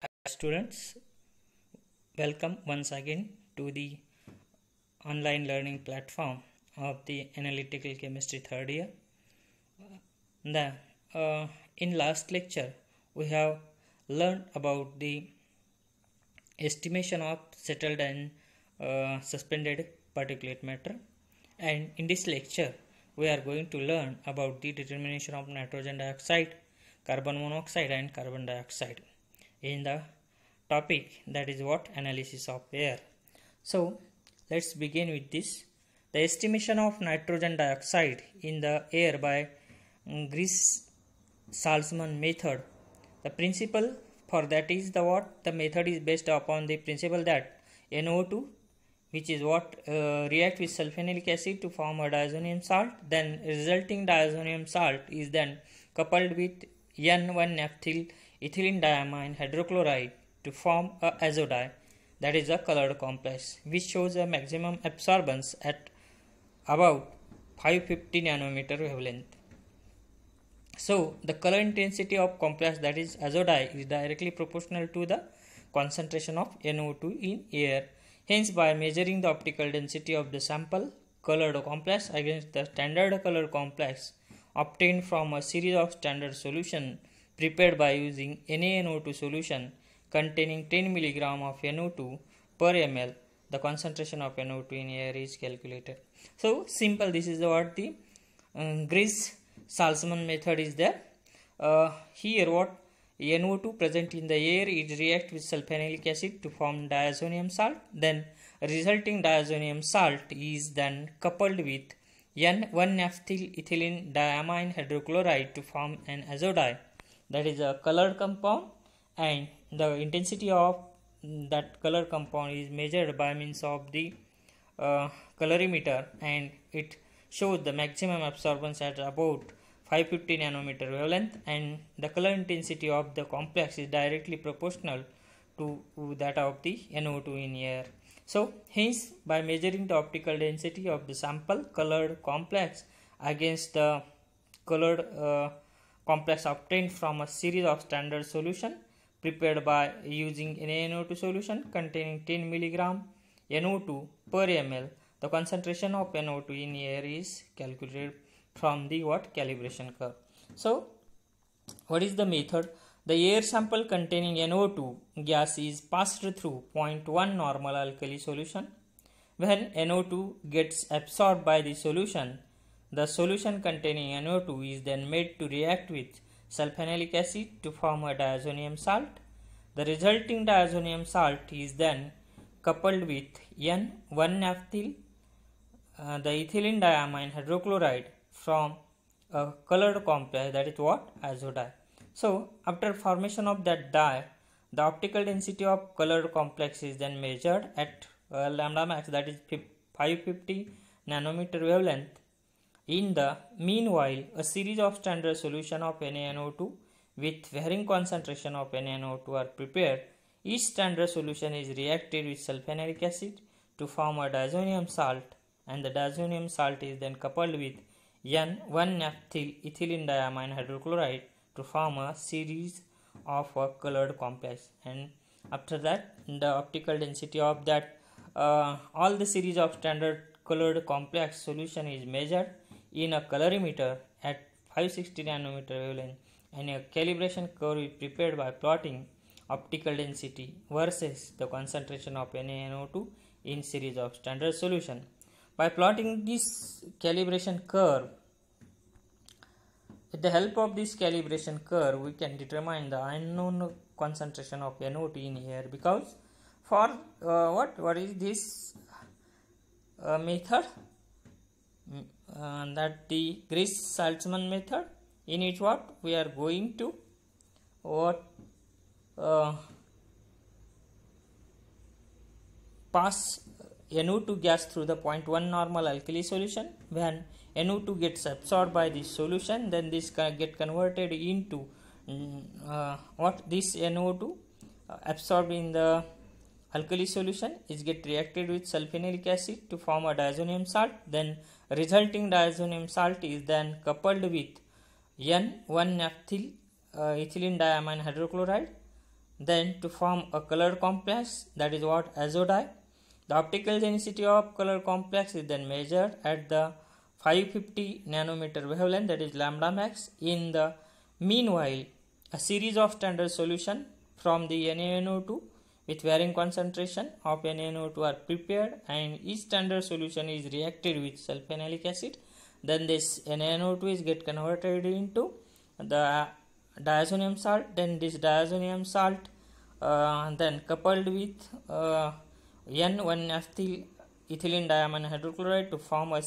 Hi students, welcome once again to the online learning platform of the analytical chemistry third year. The in last lecture we have learned about the estimation of settled and suspended particulate matter, and in this lecture we are going to learn about the determination of nitrogen dioxide, carbon monoxide and carbon dioxide in the topic that is what analysis of air. So let's begin with this. The estimation of nitrogen dioxide in the air by Gris-Salzman method. The principle for that is the method is based upon the principle that NO2, which is react with sulfonamic acid to form a diazonium salt, then resulting diazonium salt is then coupled with N1-naphthyl ethylene diamine hydrochloride to form a azodide, that is a colored complex, which shows a maximum absorbance at about 550 nanometer wavelength. So the color intensity of complex, that is azodide, is directly proportional to the concentration of NO2 in air. Hence, by measuring the optical density of the sample colored complex against the standard color complex obtained from a series of standard solution prepared by using NaNO2 solution containing 10 mg of NO2 per ml, the concentration of NO2 in air is calculated. So simple, this is what the Gris-Salzman method is there. Here what NO2 present in the air, it reacts with sulfonamic acid to form diazonium salt, then resulting diazonium salt is then coupled with N1-naphthyl ethylene diamine hydrochloride to form an azodide, that is a colored compound, and the intensity of that color compound is measured by means of the colorimeter, and it shows the maximum absorbance at about 550 nanometer wavelength, and the color intensity of the complex is directly proportional to that of the NO2 in air. So hence, by measuring the optical density of the sample colored complex against the colored complex obtained from a series of standard solution prepared by using NaNO2 solution containing 10 mg NO2 per ml, the concentration of NO2 in air is calculated from the calibration curve. So what is the method? The air sample containing NO2 gas is passed through 0.1 normal alkali solution. When NO2 gets absorbed by the solution containing NO2 is then made to react with sulfonamic acid to form a diazonium salt. The resulting diazonium salt is then coupled with N1-naphthyl the ethylene diamine hydrochloride from a colored complex, that is azodide. So after formation of that dye, the optical density of colored complex is then measured at lambda max, that is 550 nanometer wavelength. In the meanwhile, a series of standard solution of NaNO2 with varying concentration of NaNO2 are prepared. Each standard solution is reacted with sulfonamic acid to form a diazonium salt, and the diazonium salt is then coupled with N1-naphthyl ethylene diamine hydrochloride to form a series of a colored complex. And after that, the optical density of that all the series of standard colored complex solution is measured in a colorimeter at 560 nanometer wavelength, and a calibration curve is prepared by plotting optical density versus the concentration of NaNO2 in series of standard solution. By plotting this calibration curve, with the help of this calibration curve, we can determine the unknown concentration of NO2 in air, because for what is this method? That the Gris-Salzman method, in which we are going to pass NO2 gas through the 0.1 normal alkali solution. When NO2 gets absorbed by this solution, then this get converted into this NO2 absorbed in the alkali solution is get reacted with sulfonamic acid to form a diazonium salt. Then resulting diazonium salt is then coupled with N1-naphthyl ethylene diamine hydrochloride then to form a color complex, that is what, azo dye. The optical density of color complex is then measured at the 550 nanometer wavelength, that is lambda max. In the meanwhile, a series of standard solution from the NaNO2 with varying concentration of NaNO2 are prepared, and each standard solution is reacted with sulfenilic acid. Then this NaNO2 is get converted into the diazonium salt. Then this diazonium salt then coupled with N1-naphthyl ethylene diamine hydrochloride to form a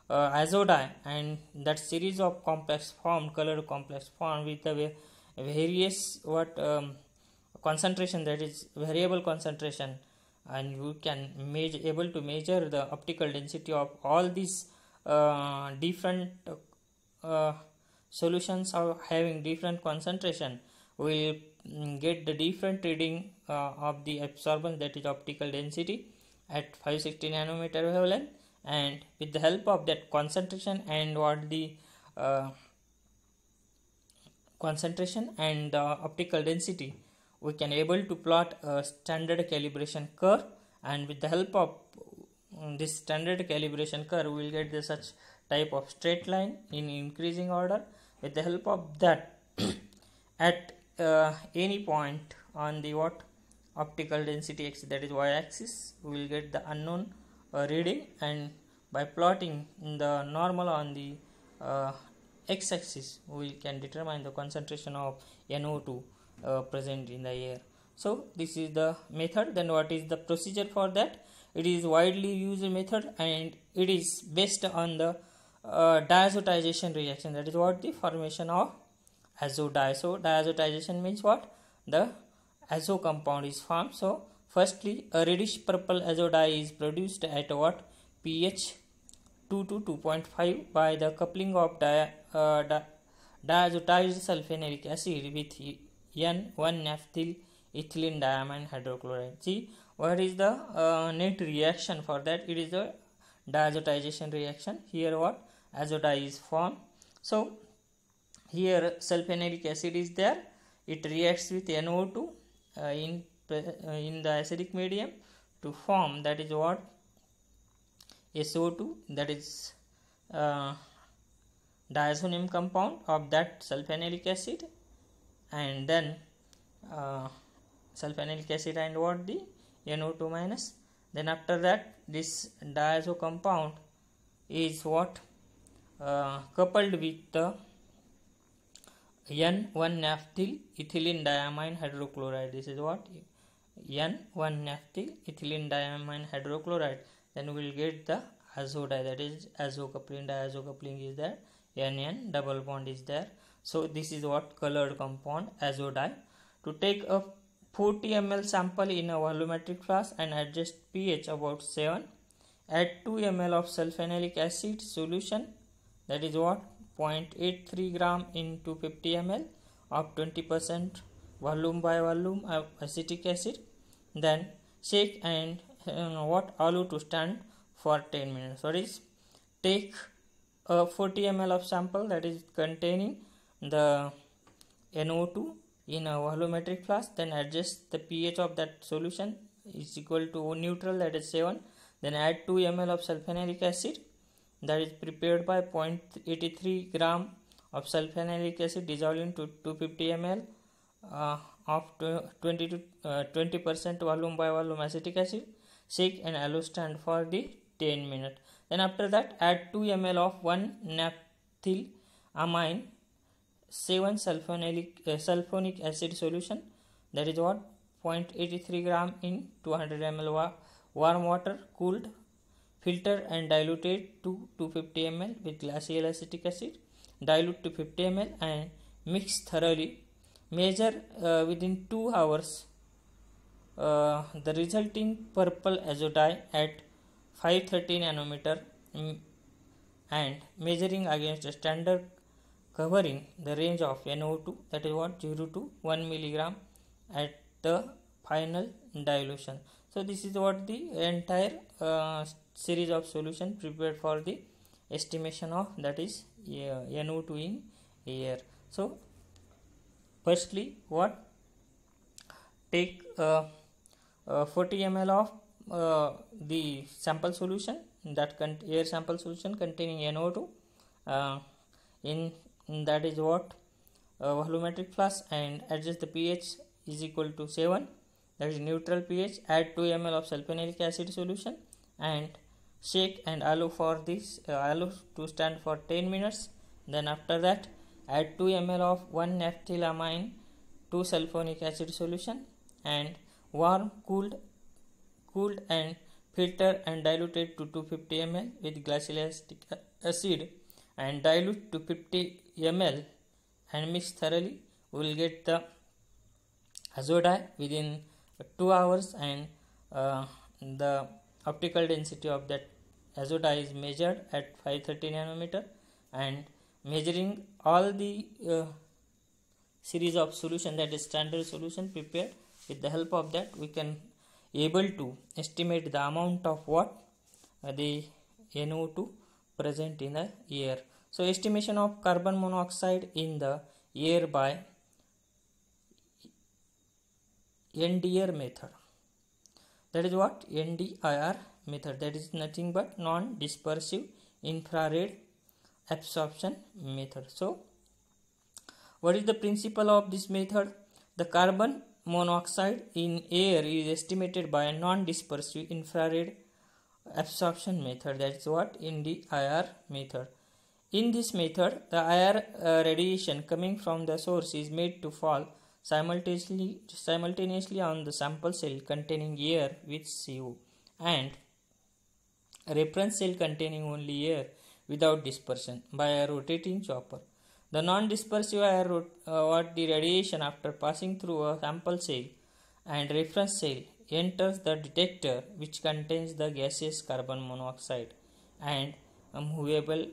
azo dye, and that series of complex formed, colored complex formed with the various concentration, that is variable concentration, and you can able to measure the optical density of all these different solutions are having different concentration. We will get the different reading of the absorbance, that is optical density at 560 nanometer wavelength, and with the help of that concentration and what the concentration and optical density, we can able to plot a standard calibration curve, and with the help of this standard calibration curve we will get the such type of straight line in increasing order. With the help of that at any point on the what optical density x, that is y axis, we will get the unknown reading, and by plotting the normal on the x axis we can determine the concentration of NO2 present in the air. So this is the method. Then what is the procedure for that? It is widely used method, and it is based on the diazotization reaction, that is what, the formation of azo dye. So diazotization means what, the azo compound is formed. So firstly a reddish purple azo dye is produced at what, pH 2 to 2.5 by the coupling of diazotized sulfenilic acid with N1-naphthyl ethylene diamine hydrochloride. See what is the net reaction for that? It is a diazotization reaction. Here what, azo dye is formed. So here sulfenilic acid is there, it reacts with NO2 in the acidic medium to form, that is what, SO2, that is diazonium compound of that sulfenilic acid, and then sulfenilic acid and what, the NO2 minus. Then after that this diazo compound is what, coupled with the N1-naphthyl ethylene diamine hydrochloride. This is what, N1-naphthyl ethylene diamine hydrochloride. Then we will get the azo dye, that is azo coupling, diazo coupling is there, NN double bond is there. So this is what, colored compound azo dye. To take a 40 ml sample in a volumetric flask and adjust pH about 7, add 2 ml of sulfenilic acid solution, that is what, 0.83 gram into 50 ml of 20% volume by volume of acetic acid. Then shake and what, allow to stand for 10 minutes. What is, take a 40 ml of sample that is containing the NO2 in a volumetric flask, then adjust the pH of that solution is equal to neutral, that is 7. Then add 2 ml of sulfenilic acid, that is prepared by 0.83 gram of sulfenilic acid dissolved into 250 ml of 20% volume by volume acetic acid. Shake and allow stand for the 10 minutes. Then after that add 2 ml of 1-naphthyl amine 7 sulfonic acid solution, that is what, 0.83 gram in 200 ml warm water, cooled, filter and diluted to 250 ml with glacial acetic acid. Dilute to 50 ml and mix thoroughly. Measure within 2 hours the resulting purple azo dye at 530 nanometer and measuring against a standard covering the range of NO2, that is what, 0 to 1 milligram at the final dilution. So this is what the entire series of solution prepared for the estimation of, that is NO2 in air. So firstly what, take 40 ml of the sample solution, that air sample solution containing NO2 in that is what volumetric flask, and adjust the pH is equal to 7, that is neutral pH. Add 2 ml of sulfonylic acid solution and shake and allow for this allow to stand for 10 minutes. Then after that add 2 ml of 1-naphthylamine 2-sulfonic acid solution and warm, cooled and filter and diluted to 250 ml with glycolic acid and dilute to 50 ml and mix thoroughly. We will get the azo dye within 2 hours, and the optical density of that azo dye is measured at 530 nanometer, and measuring all the series of solution, that is standard solution prepared, with the help of that we can able to estimate the amount of what the NO2 present in the air. So estimation of carbon monoxide in the air by NDIR method, that is what NDIR method, that is nothing but non-dispersive infrared absorption method. So what is the principle of this method? The carbon monoxide in air is estimated by a non-dispersive infrared absorption method, that is what NDIR method. In this method the IR radiation coming from the source is made to fall simultaneously on the sample cell containing air with CO and reference cell containing only air without dispersion by a rotating chopper. The non-dispersive IR what the radiation after passing through a sample cell and reference cell enters the detector which contains the gaseous carbon monoxide and a movable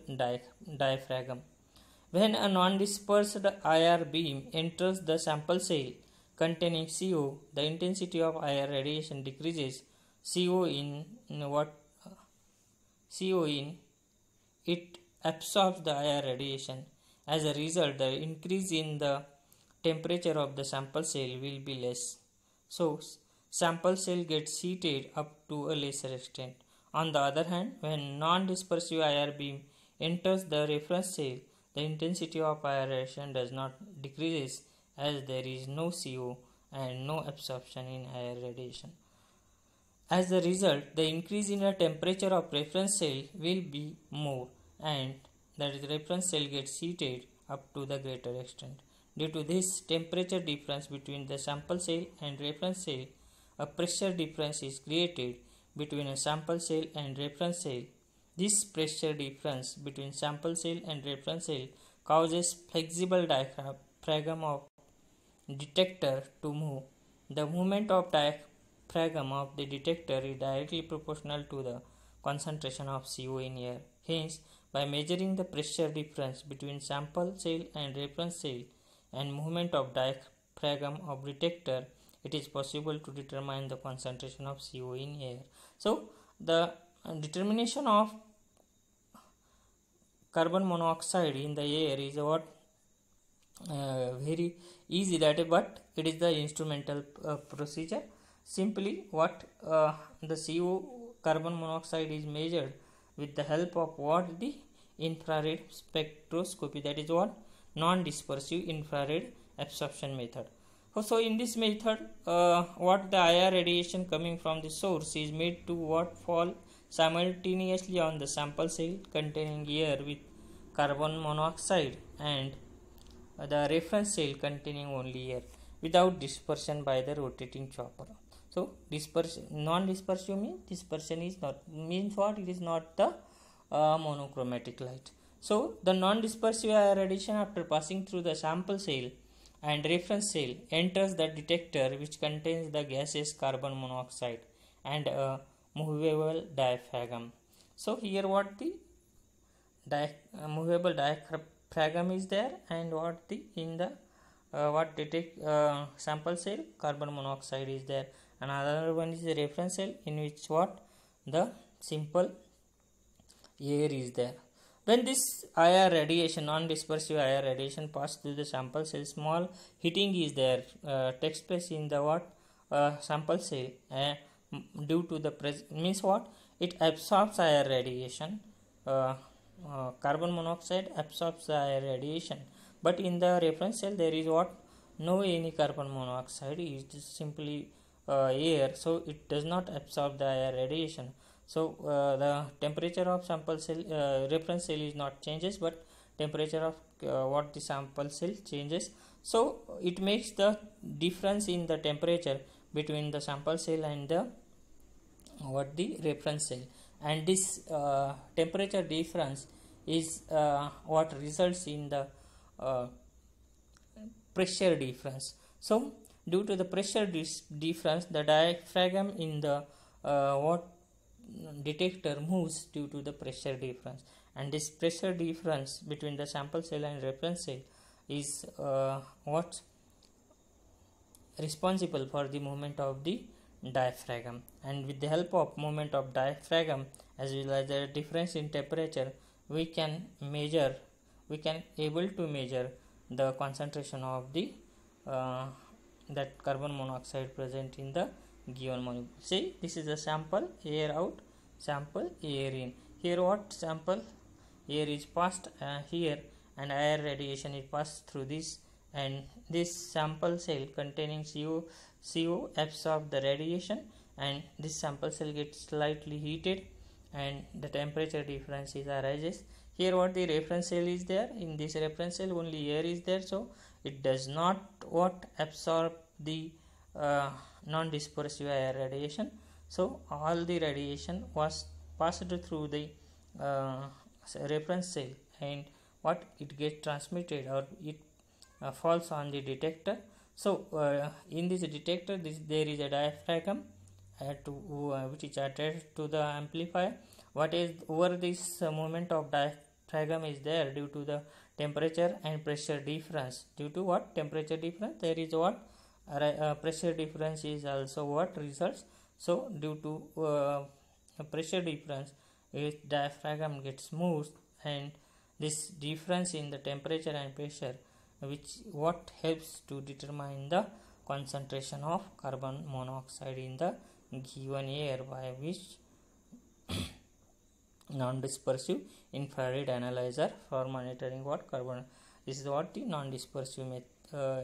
diaphragm. When a non-dispersed IR beam enters the sample cell containing CO, the intensity of IR radiation decreases. CO in it absorbs the IR radiation. As a result, the increase in the temperature of the sample cell will be less. So, sample cell gets heated up to a lesser extent. On the other hand, when non-dispersive IR beam enters the reference cell, the intensity of IR radiation does not decrease as there is no CO and no absorption in IR radiation. As a result, the increase in the temperature of reference cell will be more, and that is reference cell gets heated up to the greater extent. Due to this temperature difference between the sample cell and reference cell, a pressure difference is created between a sample cell and reference cell. This pressure difference between sample cell and reference cell causes flexible diaphragm of detector to move. The movement of diaphragm of the detector is directly proportional to the concentration of CO in air. Hence, by measuring the pressure difference between sample cell and reference cell and movement of diaphragm of detector, it is possible to determine the concentration of CO in air. So, the determination of carbon monoxide in the air is what very easy, but it is the instrumental procedure. Simply what the CO carbon monoxide is measured with the help of what the infrared spectroscopy, that is what non-dispersive infrared absorption method. So in this method what the IR radiation coming from the source is made to what fall simultaneously on the sample cell containing air with carbon monoxide and the reference cell containing only air without dispersion by the rotating chopper. So dispersion, non-dispersive means dispersion is not, means what, it is not the monochromatic light. So the non-dispersive IR radiation after passing through the sample cell and reference cell enters the detector which contains the gaseous carbon monoxide and a movable diaphragm. So here what the movable diaphragm is there, and what the in the what detect sample cell carbon monoxide is there. Another one is the reference cell in which what the simple air is there. When this IR radiation, non-dispersive IR radiation passes through the sample cell, small heating is there, takes place in the what sample cell due to the means what, it absorbs air radiation. Carbon monoxide absorbs the air radiation, but in the reference cell there is what, no any carbon monoxide, it is simply air, so it does not absorb the air radiation. So the temperature of sample cell reference cell is not changes, but temperature of what the sample cell changes. So it makes the difference in the temperature between the sample cell and the what the reference cell, and this temperature difference is what results in the pressure difference. So due to the pressure difference, the diaphragm in the what detector moves due to the pressure difference, and this pressure difference between the sample cell and reference cell is what responsible for the movement of the diaphragm. And with the help of movement of diaphragm as well as the difference in temperature, we can able to measure the concentration of the that carbon monoxide present in the given molecule. See, this is a sample air out, sample air in. Here what, sample air is passed here, and air radiation is passed through this, and this sample cell containing CO absorb the radiation, and this sample cell gets slightly heated, and the temperature difference is arises. Here what, the reference cell is there, in this reference cell only air is there, so it does not what absorb the non-dispersive air radiation. So all the radiation was passed through the reference cell, and what, it gets transmitted or it falls on the detector. So in this detector there is a diaphragm which is attached to the amplifier. What is over this movement of diaphragm is there due to the temperature and pressure difference. Due to what, temperature difference, there is what pressure difference is also what results. So due to pressure difference, diaphragm gets moved, and this difference in the temperature and pressure which what helps to determine the concentration of carbon monoxide in the given air, by which non-dispersive infrared analyzer for monitoring what carbon. This is what the non-dispersive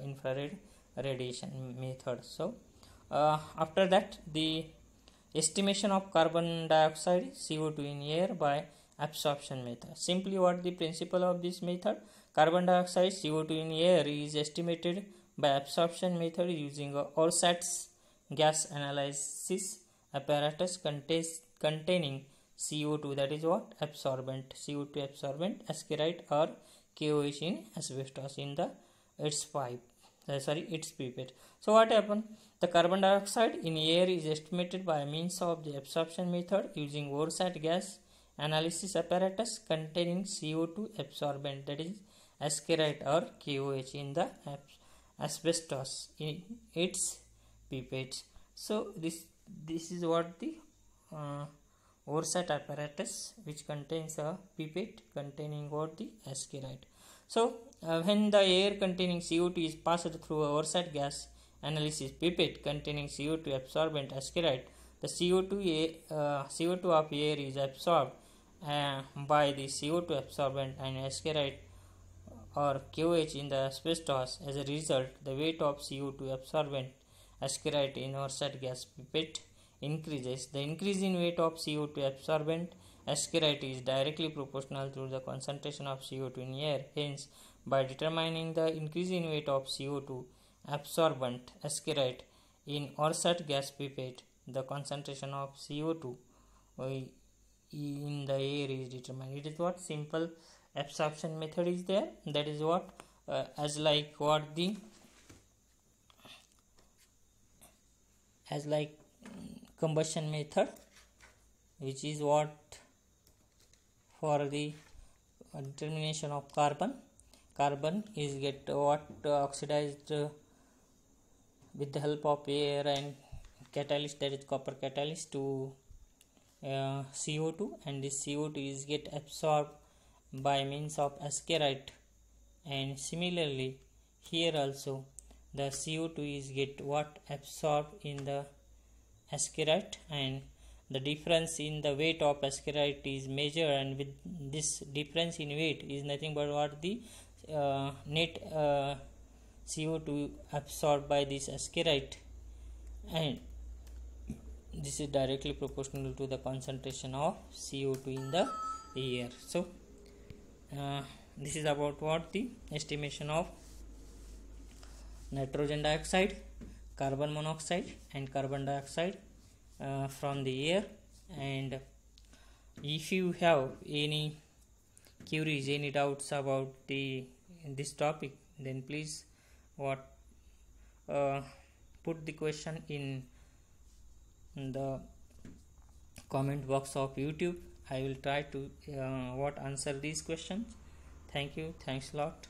infrared radiation method. So after that, the estimation of carbon dioxide CO2 in air by absorption method. Simply what the principle of this method, carbon dioxide CO2 in air is estimated by absorption method using a ORSAT's gas analysis apparatus containing CO2, that is what, absorbent, CO2 absorbent, ascarite or KOH in asbestos in the its pipette. So what happened? The carbon dioxide in air is estimated by means of the absorption method using ORSAT gas analysis apparatus containing CO2 absorbent, that is ascarite or KOH in the asbestos in its pipettes. So this is what the ORSAT apparatus, which contains a pipette containing what, the ascarite. So when the air containing CO2 is passed through a ORSAT gas analysis pipette containing CO2 absorbent ascarite, the CO2 of air is absorbed by the CO2 absorbent and ascarite or KOH in the asbestos. As a result, the weight of CO2 absorbent ascarite in ORSAT gas pipette increases. The increase in weight of CO2 absorbent ascarite is directly proportional to the concentration of CO2 in air. Hence, by determining the increase in weight of CO2 absorbent ascarite in ORSAT gas pipette, the concentration of CO2 in the air is determined. It is what, simple absorption method is there. That is what as like combustion method, which is what for the determination of carbon is get what oxidized with the help of air and catalyst, that is copper catalyst, to CO2, and this CO2 is get absorbed by means of ascarite. And similarly here also the CO2 is get what absorbed in the aspirate, and the difference in the weight of aspirate is measured, and with this difference in weight is nothing but what the net CO2 absorbed by this aspirate, and this is directly proportional to the concentration of CO2 in the air. So this is about what the estimation of nitrogen dioxide, carbon monoxide and carbon dioxide from the air. And if you have any queries, any doubts about this topic, then please put the question in the comment box of YouTube. I will try to answer these questions. Thank you. Thanks a lot.